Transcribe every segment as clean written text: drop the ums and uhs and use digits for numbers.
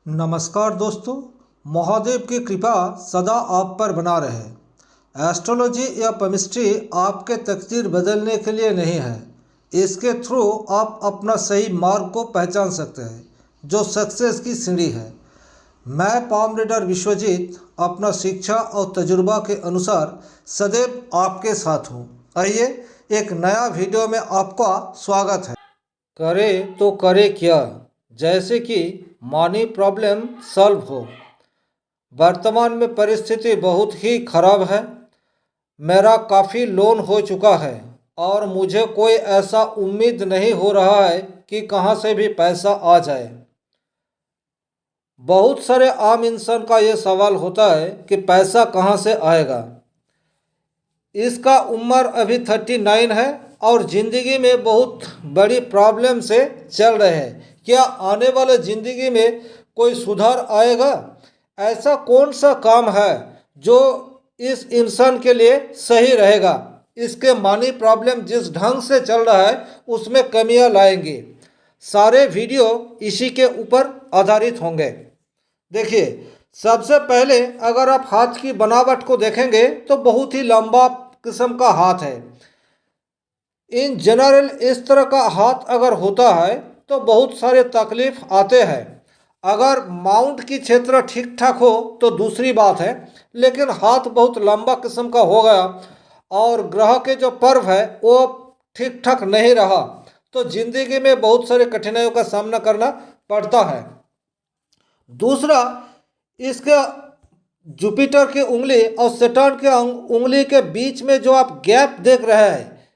नमस्कार दोस्तों, महादेव की कृपा सदा आप पर बना रहे। एस्ट्रोलॉजी या केमिस्ट्री आपके तकदीर बदलने के लिए नहीं है। इसके थ्रू आप अपना सही मार्ग को पहचान सकते हैं, जो सक्सेस की सीढ़ी है। मैं पाम रीडर विश्वजीत अपना शिक्षा और तजुर्बा के अनुसार सदैव आपके साथ हूँ। आइए, एक नया वीडियो में आपका स्वागत है। करे तो करे क्या, जैसे कि मनी प्रॉब्लम सॉल्व हो। वर्तमान में परिस्थिति बहुत ही खराब है। मेरा काफ़ी लोन हो चुका है और मुझे कोई ऐसा उम्मीद नहीं हो रहा है कि कहाँ से भी पैसा आ जाए। बहुत सारे आम इंसान का ये सवाल होता है कि पैसा कहाँ से आएगा। इसका उम्र अभी 39 है और ज़िंदगी में बहुत बड़ी प्रॉब्लम से चल रहे हैं। क्या आने वाले ज़िंदगी में कोई सुधार आएगा? ऐसा कौन सा काम है जो इस इंसान के लिए सही रहेगा? इसके मनी प्रॉब्लम जिस ढंग से चल रहा है उसमें कमियां लाएंगे। सारे वीडियो इसी के ऊपर आधारित होंगे। देखिए, सबसे पहले अगर आप हाथ की बनावट को देखेंगे तो बहुत ही लंबा किस्म का हाथ है। इन जनरल इस तरह का हाथ अगर होता है तो बहुत सारे तकलीफ आते हैं। अगर माउंट की क्षेत्र ठीक ठाक हो तो दूसरी बात है, लेकिन हाथ बहुत लंबा किस्म का हो गया और ग्रह के जो पर्व है वो ठीक ठाक नहीं रहा तो जिंदगी में बहुत सारे कठिनाइयों का सामना करना पड़ता है। दूसरा, इसका जुपिटर की उंगली और सैटर्न के उंगली के बीच में जो आप गैप देख रहे हैं,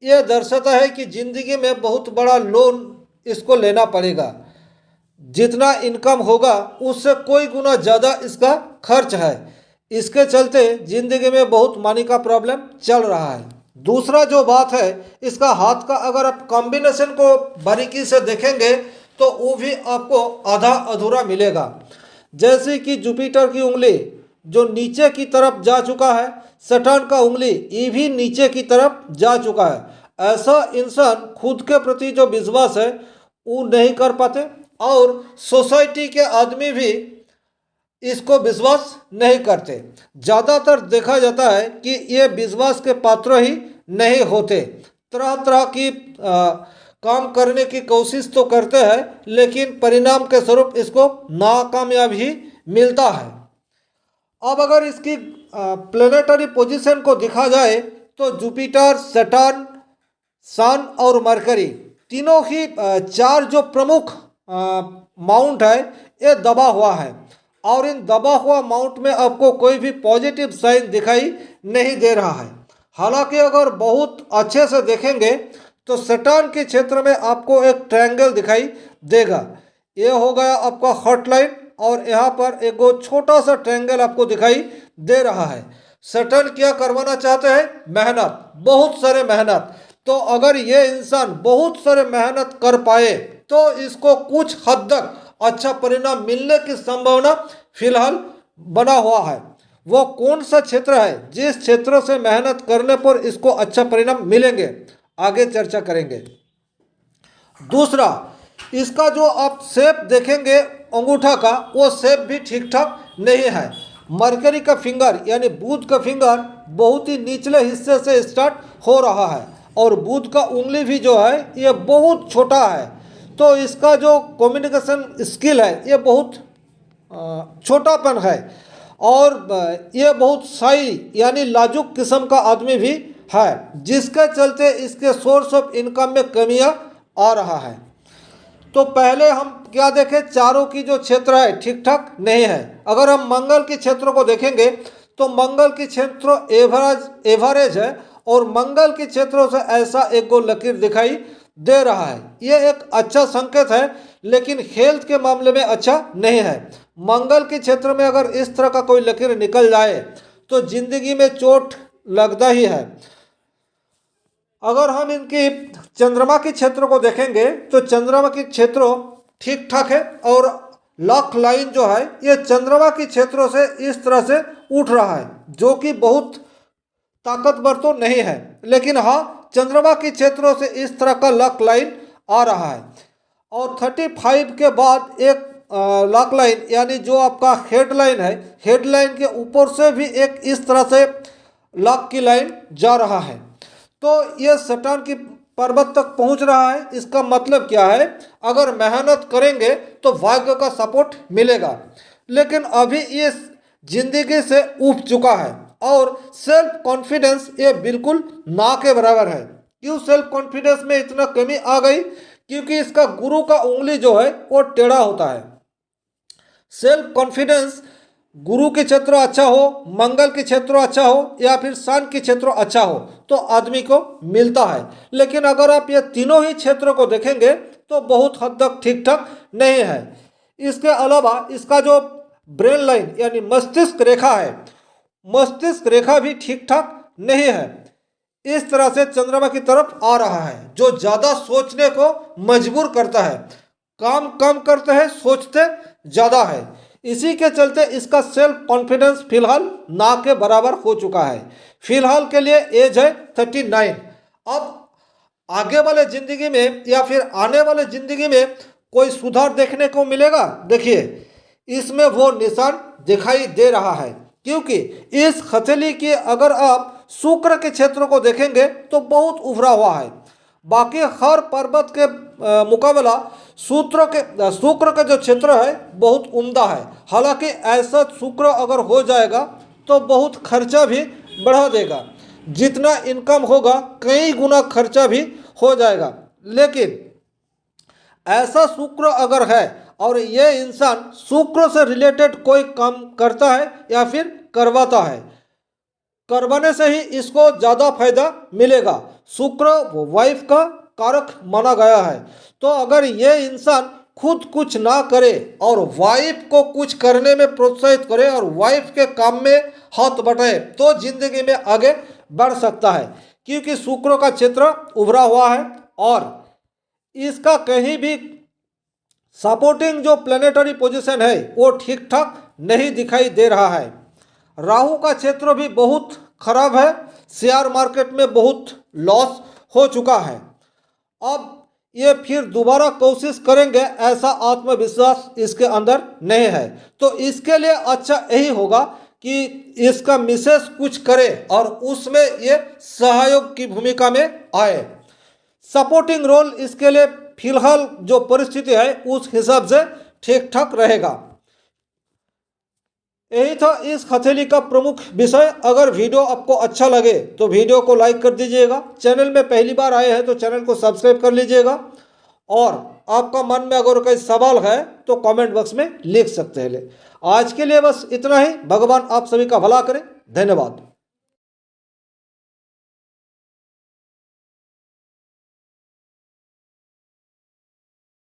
यह दर्शाता है कि ज़िंदगी में बहुत बड़ा लोन इसको लेना पड़ेगा। जितना इनकम होगा उससे कोई गुना ज़्यादा इसका खर्च है। इसके चलते ज़िंदगी में बहुत मनी का प्रॉब्लम चल रहा है। दूसरा जो बात है, इसका हाथ का अगर आप कॉम्बिनेशन को बारीकी से देखेंगे तो वो भी आपको आधा अधूरा मिलेगा। जैसे कि जुपिटर की उंगली जो नीचे की तरफ जा चुका है, सैटर्न का उंगली ये भी नीचे की तरफ जा चुका है। ऐसा इंसान खुद के प्रति जो विश्वास है वो नहीं कर पाते और सोसाइटी के आदमी भी इसको विश्वास नहीं करते। ज़्यादातर देखा जाता है कि ये विश्वास के पात्र ही नहीं होते। तरह तरह की काम करने की कोशिश तो करते हैं, लेकिन परिणाम के स्वरूप इसको नाकामयाब ही मिलता है। अब अगर इसकी प्लेनेटरी पोजीशन को देखा जाए तो जुपिटर, सैटर्न, सन और मरकरी तीनों ही चार जो प्रमुख माउंट है ये दबा हुआ है और इन दबा हुआ माउंट में आपको कोई भी पॉजिटिव साइन दिखाई नहीं दे रहा है। हालांकि अगर बहुत अच्छे से देखेंगे तो सैटर्न के क्षेत्र में आपको एक ट्रायंगल दिखाई देगा। ये हो गया आपका हॉटलाइन और यहाँ पर एक छोटा सा ट्रायंगल आपको दिखाई दे रहा है। सैटर्न क्या करवाना चाहते हैं? मेहनत, बहुत सारे मेहनत। तो अगर ये इंसान बहुत सारे मेहनत कर पाए तो इसको कुछ हद तक अच्छा परिणाम मिलने की संभावना फिलहाल बना हुआ है। वो कौन सा क्षेत्र है जिस क्षेत्र से मेहनत करने पर इसको अच्छा परिणाम मिलेंगे, आगे चर्चा करेंगे। दूसरा, इसका जो आप शेप देखेंगे अंगूठा का, वो शेप भी ठीक ठाक नहीं है। मरकरी का फिंगर यानी बुध का फिंगर बहुत ही निचले हिस्से से स्टार्ट हो रहा है और बुध का उंगली भी जो है ये बहुत छोटा है। तो इसका जो कम्युनिकेशन स्किल है ये बहुत छोटापन है और ये बहुत शाई यानी लाजुक किस्म का आदमी भी है, जिसके चलते इसके सोर्स ऑफ इनकम में कमियां आ रहा है। तो पहले हम क्या देखें, चारों की जो क्षेत्र है ठीक ठाक नहीं है। अगर हम मंगल के क्षेत्र को देखेंगे तो मंगल के क्षेत्र एवरेज है और मंगल के क्षेत्रों से ऐसा एक गो लकीर दिखाई दे रहा है। ये एक अच्छा संकेत है, लेकिन हेल्थ के मामले में अच्छा नहीं है। मंगल के क्षेत्र में अगर इस तरह का कोई लकीर निकल जाए तो जिंदगी में चोट लगता ही है। अगर हम इनकी चंद्रमा के क्षेत्र को देखेंगे तो चंद्रमा के क्षेत्र ठीक ठाक है और लॉक लाइन जो है ये चंद्रमा के क्षेत्रों से इस तरह से उठ रहा है, जो कि बहुत ताकतवर तो नहीं है, लेकिन हाँ चंद्रमा के क्षेत्रों से इस तरह का लॉक लाइन आ रहा है। और 35 के बाद एक लॉक लाइन यानी जो आपका हेडलाइन है, हेडलाइन के ऊपर से भी एक इस तरह से लॉक की लाइन जा रहा है। तो ये सटान की पर्वत तक पहुंच रहा है। इसका मतलब क्या है, अगर मेहनत करेंगे तो भाग्य का सपोर्ट मिलेगा। लेकिन अभी ये जिंदगी से उब चुका है और सेल्फ कॉन्फिडेंस ये बिल्कुल ना के बराबर है। क्यों सेल्फ कॉन्फिडेंस में इतना कमी आ गई? क्योंकि इसका गुरु का उंगली जो है वो टेढ़ा होता है। सेल्फ कॉन्फिडेंस गुरु के क्षेत्र अच्छा हो, मंगल के क्षेत्र अच्छा हो या फिर सन के क्षेत्र अच्छा हो तो आदमी को मिलता है। लेकिन अगर आप ये तीनों ही क्षेत्रों को देखेंगे तो बहुत हद तक ठीक ठाक नहीं है। इसके अलावा इसका जो ब्रेन लाइन यानी मस्तिष्क रेखा है, मस्तिष्क रेखा भी ठीक ठाक नहीं है। इस तरह से चंद्रमा की तरफ आ रहा है, जो ज़्यादा सोचने को मजबूर करता है। काम कम करते हैं, सोचते ज़्यादा है। इसी के चलते इसका सेल्फ कॉन्फिडेंस फिलहाल ना के बराबर हो चुका है। फिलहाल के लिए एज है 39। अब आगे वाले ज़िंदगी में या फिर आने वाले ज़िंदगी में कोई सुधार देखने को मिलेगा? देखिए, इसमें वो निशान दिखाई दे रहा है। क्योंकि इस हथेली के अगर आप शुक्र के क्षेत्र को देखेंगे तो बहुत उभरा हुआ है। बाकी हर पर्वत के मुकाबला शुक्र का जो क्षेत्र है बहुत उम्दा है। हालांकि ऐसा शुक्र अगर हो जाएगा तो बहुत खर्चा भी बढ़ा देगा। जितना इनकम होगा कई गुना खर्चा भी हो जाएगा। लेकिन ऐसा शुक्र अगर है और ये इंसान शुक्र से रिलेटेड कोई काम करता है या फिर करवाता है, करवाने से ही इसको ज़्यादा फायदा मिलेगा। शुक्र वाइफ का कारक माना गया है। तो अगर ये इंसान खुद कुछ ना करे और वाइफ को कुछ करने में प्रोत्साहित करे और वाइफ के काम में हाथ बटाए तो जिंदगी में आगे बढ़ सकता है। क्योंकि शुक्र का क्षेत्र उभरा हुआ है और इसका कहीं भी सपोर्टिंग जो प्लेनेटरी पोजीशन है वो ठीक ठाक नहीं दिखाई दे रहा है। राहु का क्षेत्र भी बहुत खराब है। शेयर मार्केट में बहुत लॉस हो चुका है। अब ये फिर दोबारा कोशिश करेंगे ऐसा आत्मविश्वास इसके अंदर नहीं है। तो इसके लिए अच्छा यही होगा कि इसका मिसेस कुछ करे और उसमें ये सहयोग की भूमिका में आए। सपोर्टिंग रोल इसके लिए फिलहाल जो परिस्थिति है उस हिसाब से ठीक ठाक रहेगा। यही था इस हथेली का प्रमुख विषय। अगर वीडियो आपको अच्छा लगे तो वीडियो को लाइक कर दीजिएगा। चैनल में पहली बार आए हैं तो चैनल को सब्सक्राइब कर लीजिएगा। और आपका मन में अगर कोई सवाल है तो कमेंट बॉक्स में लिख सकते हैं। आज के लिए बस इतना ही। भगवान आप सभी का भला करें। धन्यवाद।